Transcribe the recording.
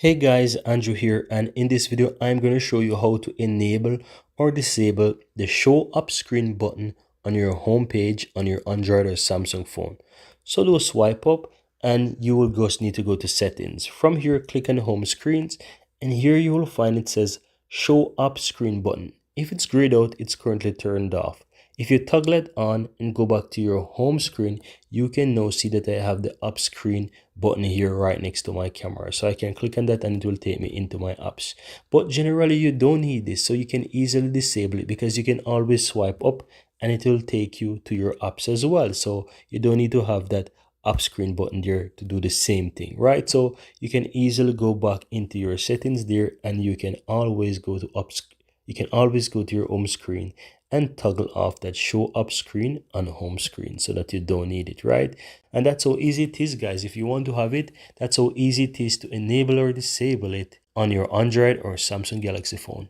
Hey guys, Andrew here, and in this video I'm going to show you how to enable or disable the show up screen button on your home page on your Android or Samsung phone. So do a swipe up and you will just need to go to settings. From here, click on home screens, and here you will find it says show up screen button. If it's grayed out, it's currently turned off. If you toggle it on and go back to your home screen, you can now see that I have the up screen button here right next to my camera. So I can click on that and it will take me into my apps. But generally you don't need this, so you can easily disable it because you can always swipe up and it will take you to your apps as well. So you don't need to have that up screen button there to do the same thing, right? So you can easily go back into your settings there, and you can always go to your home screen and toggle off that show up screen on home screen so that you don't need it, right? And that's how easy it is, guys. If you want to have it, that's how easy it is to enable or disable it on your Android or Samsung Galaxy phone.